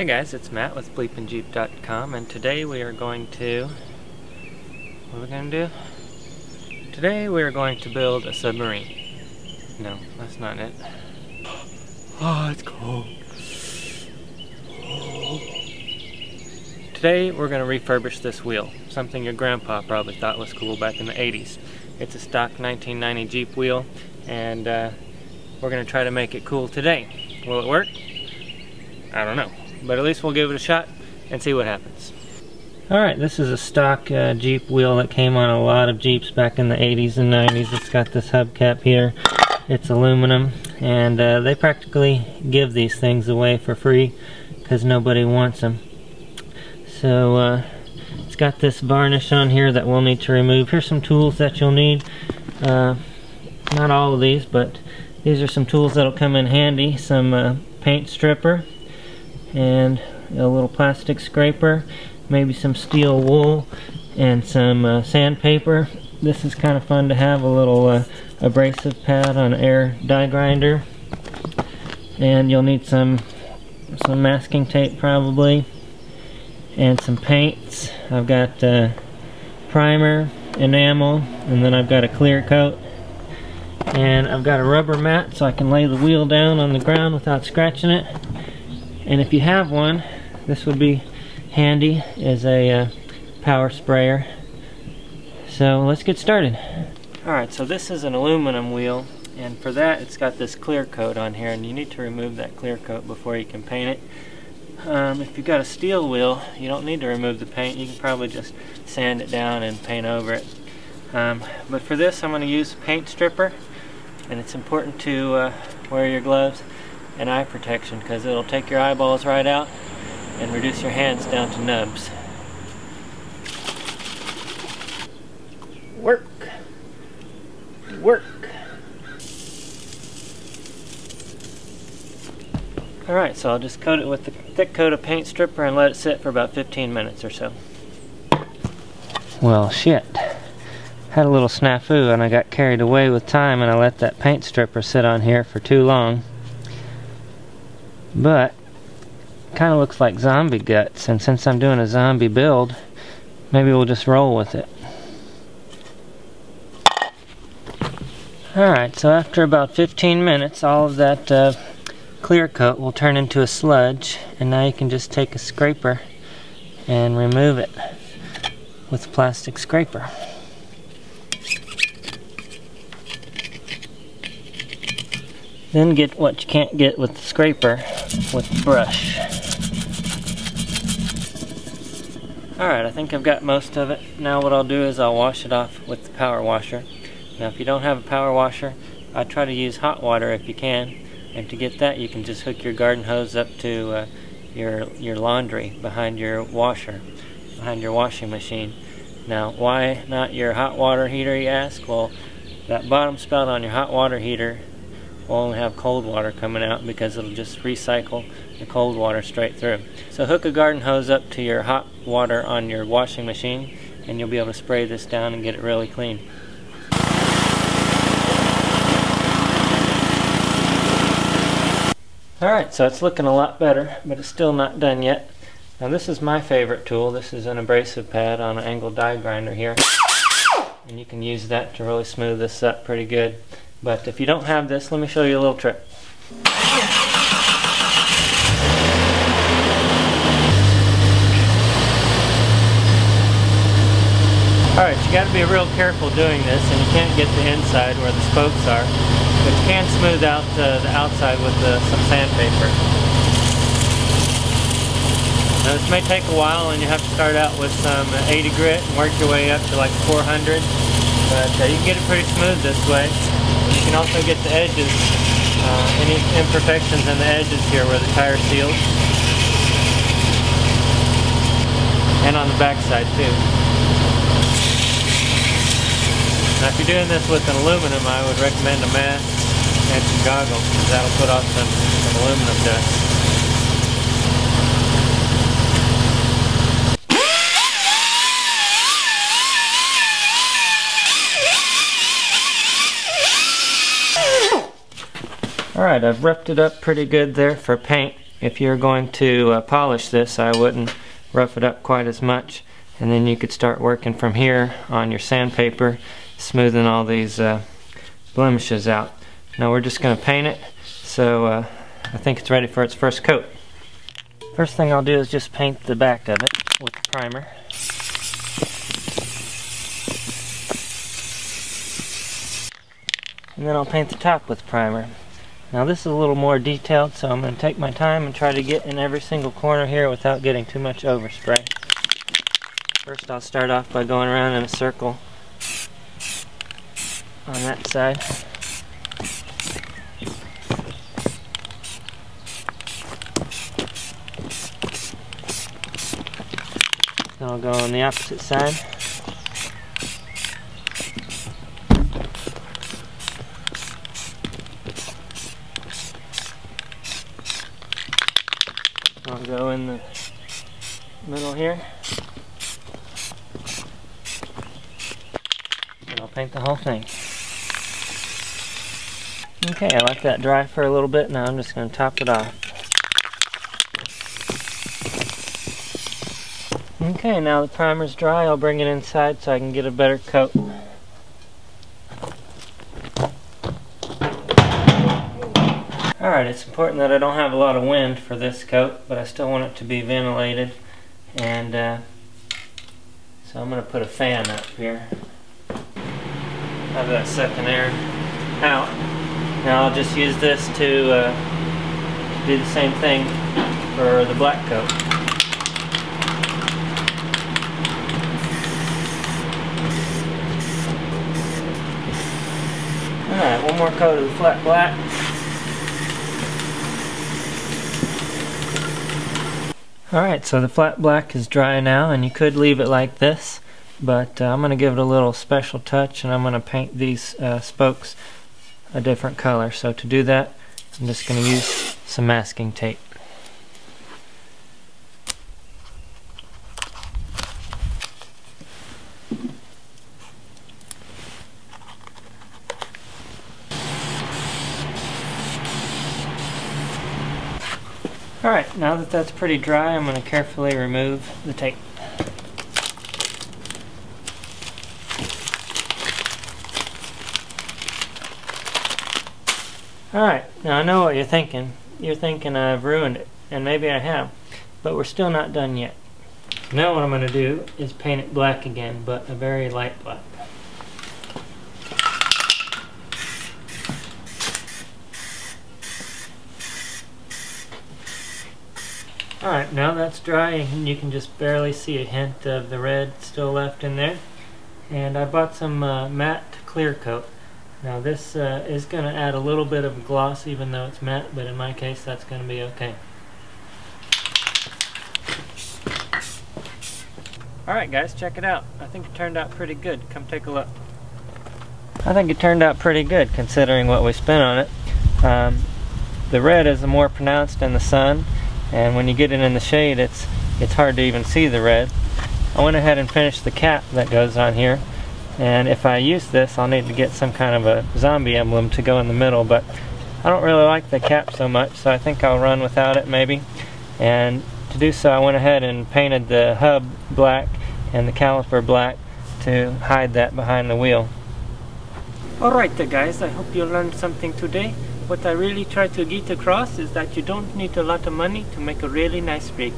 Hey guys, it's Matt with BleepinJeep.com, and today we are going to... what are we going to do? Today we are going to build a submarine. No, that's not it. Oh, it's cold. Today we're going to refurbish this wheel, something your grandpa probably thought was cool back in the 80s. It's a stock 1990 Jeep wheel, and we're going to try to make it cool today. Will it work? I don't know, but at least we'll give it a shot and see what happens. Alright, this is a stock Jeep wheel that came on a lot of Jeeps back in the 80s and 90s. It's got this hubcap here. It's aluminum, and they practically give these things away for free because nobody wants them. So it's got this varnish on here that we'll need to remove. Here's some tools that you'll need. Not all of these, but these are some tools that'll come in handy. Some paint stripper and a little plastic scraper, maybe some steel wool and some sandpaper. This is kind of fun to have, a little abrasive pad on air die grinder. And you'll need some masking tape probably, and some paints. I've got primer, enamel, and then I've got a clear coat. And I've got a rubber mat so I can lay the wheel down on the ground without scratching it. And if you have one, this would be handy as a power sprayer. So let's get started. Alright, so this is an aluminum wheel, and for that it's got this clear coat on here, and you need to remove that clear coat before you can paint it. If you've got a steel wheel, you don't need to remove the paint. You can probably just sand it down and paint over it. But for this I'm going to use a paint stripper, and it's important to wear your gloves and eye protection because it'll take your eyeballs right out and reduce your hands down to nubs. Work! Work! Alright, so I'll just coat it with the thick coat of paint stripper and let it sit for about 15 minutes or so. Well, shit. Had a little snafu and I got carried away with time and I let that paint stripper sit on here for too long. But kind of looks like zombie guts, and since I'm doing a zombie build, maybe we'll just roll with it. Alright, so after about 15 minutes all of that clear coat will turn into a sludge, and now you can just take a scraper and remove it with a plastic scraper. Then get what you can't get with the scraper with the brush. Alright, I think I've got most of it. Now what I'll do is I'll wash it off with the power washer. Now if you don't have a power washer, I'd try to use hot water if you can. And to get that, you can just hook your garden hose up to your laundry behind your washer, behind your washing machine. Now why not your hot water heater, you ask? Well, that bottom spout on your hot water heater will only have cold water coming out because it'll just recycle the cold water straight through. So hook a garden hose up to your hot water on your washing machine and you'll be able to spray this down and get it really clean. Alright, so it's looking a lot better, but it's still not done yet. Now this is my favorite tool. This is an abrasive pad on an angle die grinder here. And you can use that to really smooth this up pretty good. But if you don't have this, let me show you a little trick. Alright, you got to be real careful doing this, and you can't get the inside where the spokes are. But you can smooth out the outside with some sandpaper. Now this may take a while, and you have to start out with some 80 grit and work your way up to like 400. But you can get it pretty smooth this way. You can also get the edges, any imperfections in the edges here where the tire seals. And on the back side too. Now if you're doing this with an aluminum, I would recommend a mask and some goggles, because that'll put off some aluminum dust. Alright, I've roughed it up pretty good there for paint, if you're going to polish this, I wouldn't rough it up quite as much, and then you could start working from here on your sandpaper, smoothing all these blemishes out. Now we're just going to paint it, so I think it's ready for its first coat. First thing I'll do is just paint the back of it with the primer. And then I'll paint the top with primer. Now this is a little more detailed, so I'm going to take my time and try to get in every single corner here without getting too much overspray. First I'll start off by going around in a circle on that side. Then I'll go on the opposite side. I'll go in the middle here. And I'll paint the whole thing. Okay, I let that dry for a little bit. Now I'm just going to top it off. Okay, now the primer's dry, I'll bring it inside so I can get a better coat. Alright, it's important that I don't have a lot of wind for this coat, but I still want it to be ventilated, and so I'm going to put a fan up here. Have that sucking air out. Now I'll just use this to do the same thing for the black coat. Alright, one more coat of the flat black. Alright, so the flat black is dry now, and you could leave it like this, but I'm going to give it a little special touch, and I'm going to paint these spokes a different color. So to do that, I'm just going to use some masking tape. Alright, now that that's pretty dry, I'm going to carefully remove the tape. Alright, now I know what you're thinking. You're thinking I've ruined it, and maybe I have, but we're still not done yet. Now what I'm going to do is paint it black again, but a very light black. Alright, now that's dry, and you can just barely see a hint of the red still left in there. And I bought some matte clear coat. Now this is going to add a little bit of gloss even though it's matte, but in my case that's going to be okay. Alright guys, check it out. I think it turned out pretty good. Come take a look. I think it turned out pretty good considering what we spent on it. The red is more pronounced in the sun, and when you get it in the shade it's hard to even see the red. I went ahead and finished the cap that goes on here, and if I use this I'll need to get some kind of a zombie emblem to go in the middle, but I don't really like the cap so much, so I think I'll run without it maybe. And to do so I went ahead and painted the hub black and the caliper black to hide that behind the wheel. Alright guys, I hope you learned something today. What I really try to get across is that you don't need a lot of money to make a really nice rig.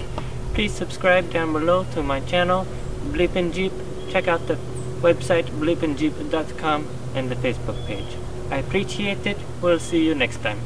Please subscribe down below to my channel, BleepinJeep. Check out the website bleepinjeep.com and the Facebook page. I appreciate it. We'll see you next time.